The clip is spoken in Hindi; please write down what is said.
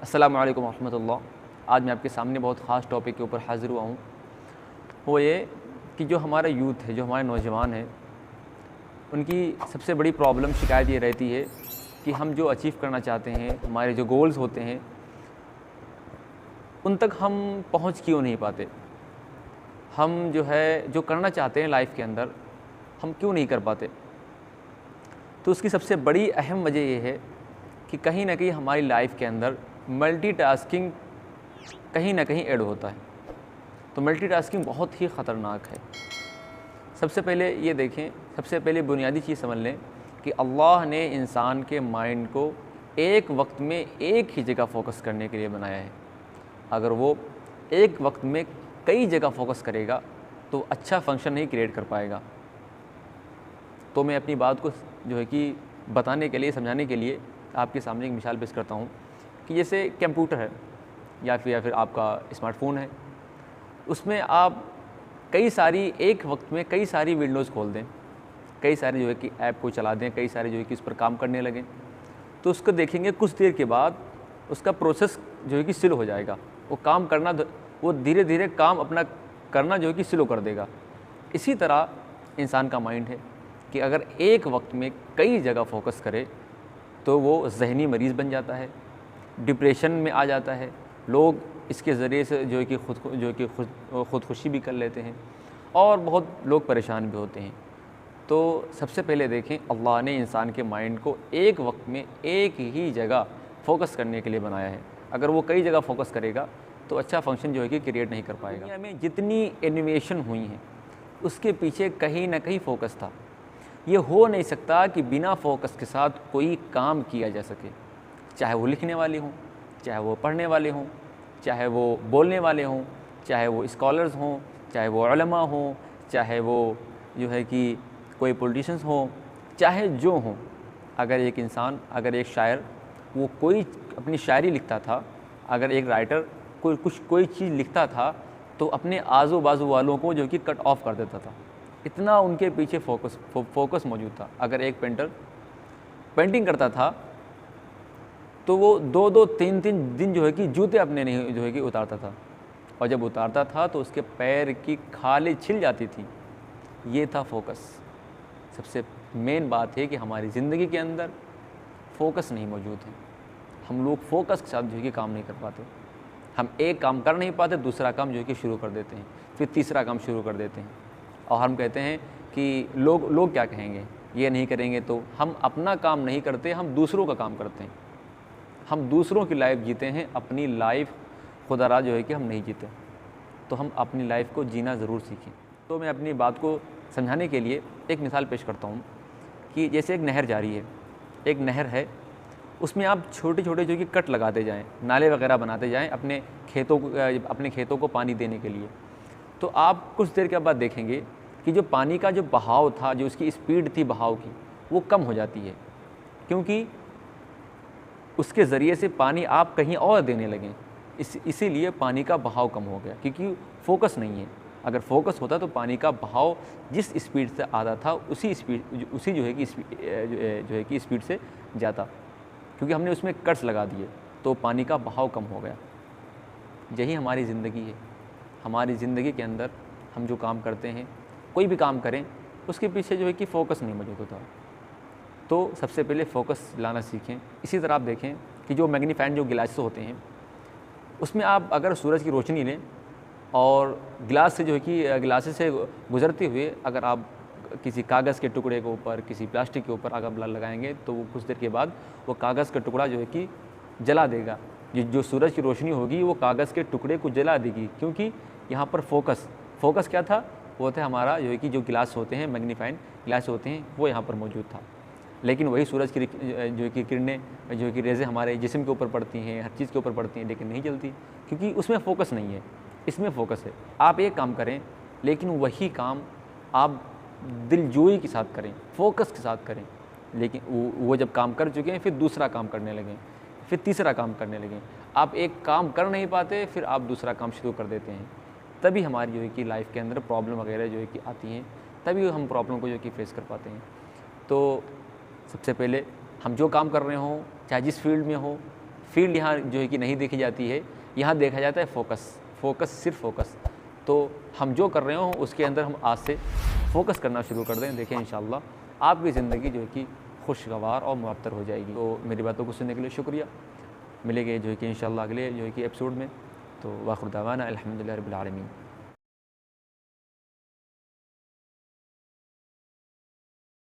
अस्सलामु अलैकुम रहमतुल्लाह। आज मैं आपके सामने बहुत ख़ास टॉपिक के ऊपर हाज़िर हुआ हूँ। वो ये कि जो हमारा यूथ है, जो हमारे नौजवान हैं, उनकी सबसे बड़ी प्रॉब्लम शिकायत ये रहती है कि हम जो अचीव करना चाहते हैं, हमारे जो गोल्स होते हैं, उन तक हम पहुँच क्यों नहीं पाते। हम जो करना चाहते हैं लाइफ के अंदर, हम क्यों नहीं कर पाते। तो उसकी सबसे बड़ी अहम वजह ये है कि कहीं न कहीं हमारी लाइफ के अंदर मल्टीटास्किंग कहीं न कहीं ऐड होता है। तो मल्टीटास्किंग बहुत ही ख़तरनाक है। सबसे पहले ये देखें, सबसे पहले बुनियादी चीज़ समझ लें कि अल्लाह ने इंसान के माइंड को एक वक्त में एक ही जगह फ़ोकस करने के लिए बनाया है। अगर वो एक वक्त में कई जगह फ़ोकस करेगा तो अच्छा फंक्शन नहीं क्रिएट कर पाएगा। तो मैं अपनी बात को बताने के लिए, समझाने के लिए आपके सामने एक मिसाल पेश करता हूँ कि जैसे कंप्यूटर है या फिर आपका स्मार्टफ़ोन है, उसमें आप एक वक्त में कई सारी विंडोज़ खोल दें, कई सारी ऐप को चला दें, कई सारे उस पर काम करने लगें, तो उसको देखेंगे कुछ देर के बाद उसका प्रोसेस स्लो हो जाएगा। वो धीरे धीरे काम अपना करना स्लो कर देगा। इसी तरह इंसान का माइंड है कि अगर एक वक्त में कई जगह फ़ोकस करे तो वो ज़हनी मरीज़ बन जाता है, डिप्रेशन में आ जाता है। लोग इसके ज़रिए से ख़ुदकुशी भी कर लेते हैं और बहुत लोग परेशान भी होते हैं। तो सबसे पहले देखें, अल्लाह ने इंसान के माइंड को एक वक्त में एक ही जगह फ़ोकस करने के लिए बनाया है। अगर वो कई जगह फ़ोकस करेगा तो अच्छा फंक्शन क्रिएट नहीं कर पाएगा। दुनिया में जितनी इनोवेशन हुई हैं उसके पीछे कहीं ना कहीं फ़ोकस था। ये हो नहीं सकता कि बिना फ़ोकस के साथ कोई काम किया जा सके, चाहे वो लिखने वाले हों, चाहे वो पढ़ने वाले हों, चाहे वो बोलने वाले हों, चाहे वो स्कॉलर्स हों, चाहे वो उलमा हों, चाहे वो कोई पॉलिटिशियंस हों, चाहे जो हों। अगर एक शायर वो कोई अपनी शायरी लिखता था, अगर एक राइटर कोई चीज़ लिखता था तो अपने आजू बाजू वालों को कट ऑफ कर देता था। इतना उनके पीछे फोकस मौजूद था। अगर एक पेंटर पेंटिंग करता था तो वो 2-3 दिन जूते अपने नहीं उतारता था, और जब उतारता था तो उसके पैर की खालें छिल जाती थी। ये था फोकस। सबसे मेन बात है कि हमारी ज़िंदगी के अंदर फोकस नहीं मौजूद है। हम लोग फोकस के साथ काम नहीं कर पाते। हम एक काम कर नहीं पाते, दूसरा काम शुरू कर देते हैं, फिर तीसरा काम शुरू कर देते हैं, और हम कहते हैं कि लोग क्या कहेंगे, ये नहीं करेंगे। तो हम अपना काम नहीं करते, हम दूसरों का काम करते हैं। हम दूसरों की लाइफ जीते हैं, अपनी लाइफ खुदारा हम नहीं जीते। तो हम अपनी लाइफ को जीना ज़रूर सीखें। तो मैं अपनी बात को समझाने के लिए एक मिसाल पेश करता हूँ कि जैसे एक नहर जा रही है, एक नहर है, उसमें आप छोटे छोटे कट लगाते जाएँ, नाले वगैरह बनाते जाएँ अपने खेतों को पानी देने के लिए। तो आप कुछ देर के बाद देखेंगे कि जो पानी का जो बहाव था, जो उसकी स्पीड थी बहाव की, वो कम हो जाती है, क्योंकि उसके ज़रिए से पानी आप कहीं और देने लगें। इसीलिए पानी का बहाव कम हो गया, क्योंकि फ़ोकस नहीं है। अगर फ़ोकस होता तो पानी का बहाव जिस स्पीड से आता था उसी स्पीड से जाता, क्योंकि हमने उसमें कट्स लगा दिए तो पानी का बहाव कम हो गया। यही हमारी ज़िंदगी है। हमारी ज़िंदगी के अंदर हम जो काम करते हैं, कोई भी काम करें, उसके पीछे फ़ोकस नहीं मौजूद होता। तो सबसे पहले फ़ोकस लाना सीखें। इसी तरह आप देखें कि जो मैग्नीफाइंग ग्लासेस होते हैं, उसमें आप अगर सूरज की रोशनी लें और ग्लासेस से गुज़रते हुए अगर आप किसी कागज़ के टुकड़े के ऊपर, किसी प्लास्टिक के ऊपर अगर लगाएंगे तो वो कुछ देर के बाद वो कागज़ का टुकड़ा जला देगा। जो सूरज की रोशनी होगी वो कागज़ के टुकड़े को जला देगी, क्योंकि यहाँ पर फ़ोकस क्या था, वो था हमारा जो गिलास होते हैं, मैग्नीफाइंग ग्लास होते हैं, वो यहाँ पर मौजूद था। लेकिन वही सूरज की किरणें रेज़ें हमारे जिस्म के ऊपर पड़ती हैं, हर चीज़ के ऊपर पड़ती हैं, लेकिन नहीं जलती, क्योंकि उसमें फ़ोकस नहीं है। इसमें फ़ोकस है। आप एक काम करें, लेकिन वही काम आप दिलजोई के साथ करें, फ़ोकस के साथ करें। लेकिन वो जब काम कर चुके हैं, फिर दूसरा काम करने लगें, फिर तीसरा काम करने लगें। आप एक काम कर नहीं पाते, फिर आप दूसरा काम शुरू कर देते हैं। तभी हमारी लाइफ के अंदर प्रॉब्लम वगैरह आती हैं, तभी हम प्रॉब्लम को फेस कर पाते हैं। तो सबसे पहले हम जो काम कर रहे हों, चाहे जिस फील्ड में हो, फील्ड यहाँ जो है कि नहीं देखी जाती है, यहाँ देखा जाता है फोकस, सिर्फ फोकस। तो हम जो कर रहे हो उसके अंदर हम आज से फोकस करना शुरू कर दें। देखें इंशाअल्लाह आपकी ज़िंदगी जो है कि खुशगवार और मुअत्तर हो जाएगी। तो मेरी बातों को सुनने के लिए शुक्रिया। मिलेंगे जो है कि इंशाअल्लाह अगले जो है कि एपिसोड में। तो वाखिर दावाना अल्हम्दुलिल्लाहि रब्बिल आलमीन।